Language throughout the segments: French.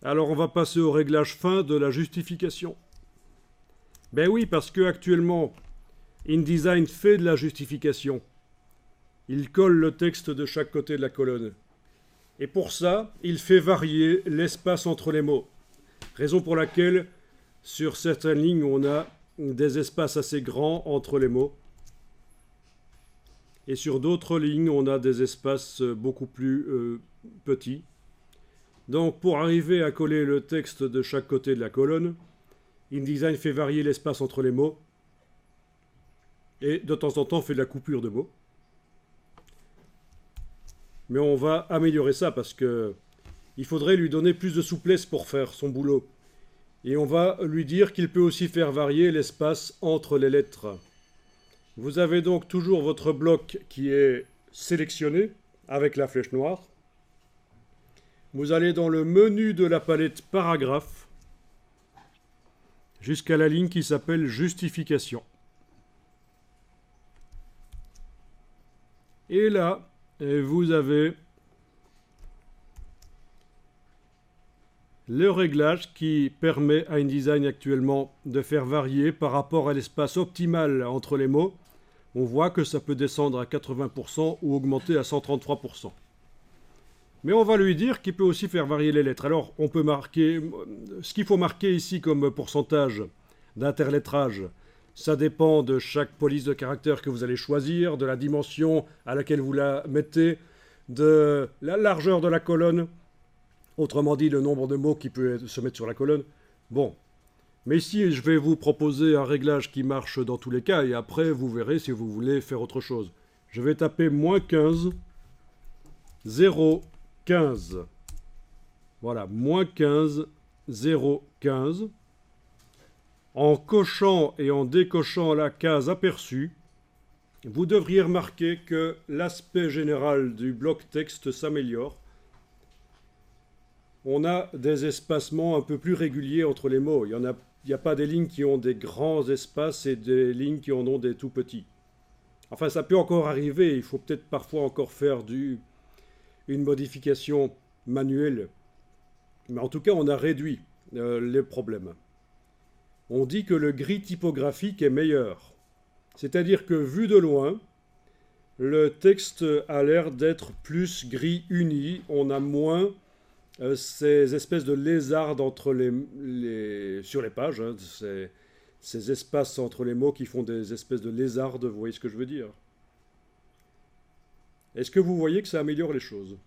Alors on va passer au réglage fin de la justification. Ben oui, parce que actuellement, InDesign fait de la justification. Il colle le texte de chaque côté de la colonne. Et pour ça, il fait varier l'espace entre les mots. Raison pour laquelle, sur certaines lignes, on a des espaces assez grands entre les mots. Et sur d'autres lignes, on a des espaces beaucoup plus petits. Donc, pour arriver à coller le texte de chaque côté de la colonne, InDesign fait varier l'espace entre les mots et de temps en temps fait de la coupure de mots. Mais on va améliorer ça parce que il faudrait lui donner plus de souplesse pour faire son boulot. Et on va lui dire qu'il peut aussi faire varier l'espace entre les lettres. Vous avez donc toujours votre bloc qui est sélectionné avec la flèche noire. Vous allez dans le menu de la palette paragraphe jusqu'à la ligne qui s'appelle justification. Et là, vous avez le réglage qui permet à InDesign actuellement de faire varier par rapport à l'espace optimal entre les mots. On voit que ça peut descendre à 80% ou augmenter à 133%. Mais on va lui dire qu'il peut aussi faire varier les lettres. Alors, on peut marquer... Ce qu'il faut marquer ici comme pourcentage d'interlettrage, ça dépend de chaque police de caractère que vous allez choisir, de la dimension à laquelle vous la mettez, de la largeur de la colonne, autrement dit, le nombre de mots qui peut se mettre sur la colonne. Bon. Mais ici, je vais vous proposer un réglage qui marche dans tous les cas, et après, vous verrez si vous voulez faire autre chose. Je vais taper moins 15, 0, 15. Voilà, moins 15, 0, 15. En cochant et en décochant la case aperçue, vous devriez remarquer que l'aspect général du bloc texte s'améliore. On a des espacements un peu plus réguliers entre les mots. Il n'y a pas des lignes qui ont des grands espaces et des lignes qui en ont des tout petits. Enfin, ça peut encore arriver. Il faut peut-être parfois encore faire une modification manuelle. Mais en tout cas, on a réduit les problèmes. On dit que le gris typographique est meilleur. C'est-à-dire que vu de loin, le texte a l'air d'être plus gris uni. On a moins ces espèces de lézardes sur les pages, hein, ces espaces entre les mots qui font des espèces de lézardes, vous voyez ce que je veux dire? Est-ce que vous voyez que ça améliore les choses?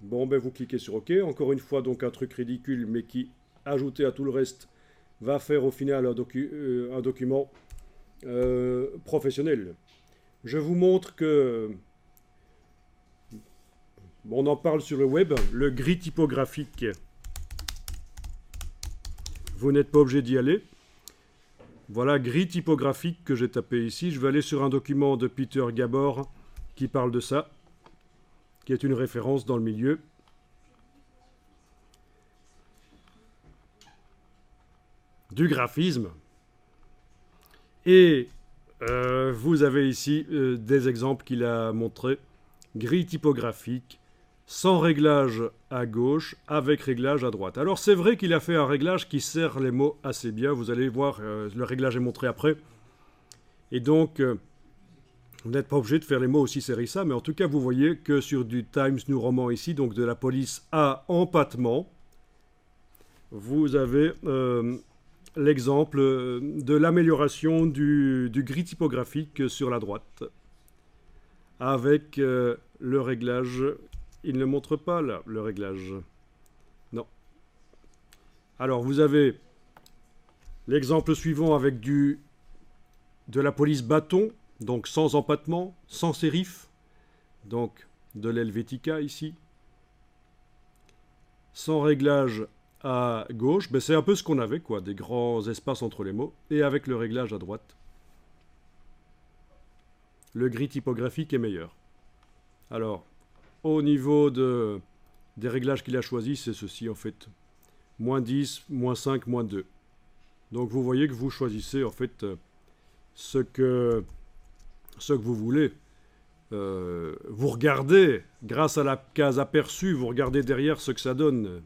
Bon, ben vous cliquez sur OK. Encore une fois, donc un truc ridicule, mais qui, ajouté à tout le reste, va faire au final un document professionnel. Je vous montre que... On en parle sur le web, le gris typographique. Vous n'êtes pas obligé d'y aller. Voilà, gris typographique que j'ai tapé ici. Je vais aller sur un document de Peter Gabor qui parle de ça, qui est une référence dans le milieu. Du graphisme. Et vous avez ici des exemples qu'il a montrés. Gris typographique, sans réglage à gauche, avec réglage à droite. Alors c'est vrai qu'il a fait un réglage qui sert les mots assez bien. Vous allez voir, le réglage est montré après. Et donc, vous n'êtes pas obligé de faire les mots aussi serrés ça, mais en tout cas, vous voyez que sur du Times New Roman ici, donc de la police à empattement, vous avez l'exemple de l'amélioration du gris typographique sur la droite. Avec le réglage... Il ne montre pas là, le réglage. Non. Alors, vous avez l'exemple suivant avec de la police bâton, donc sans empattement, sans sérif, donc de l'Helvetica ici. Sans réglage à gauche, ben c'est un peu ce qu'on avait, quoi, des grands espaces entre les mots, et avec le réglage à droite. Le gris typographique est meilleur. Alors, au niveau des réglages qu'il a choisis, c'est ceci en fait. Moins 10, moins 5, moins 2. Donc vous voyez que vous choisissez en fait ce que vous voulez. Vous regardez, grâce à la case aperçue, vous regardez derrière ce que ça donne.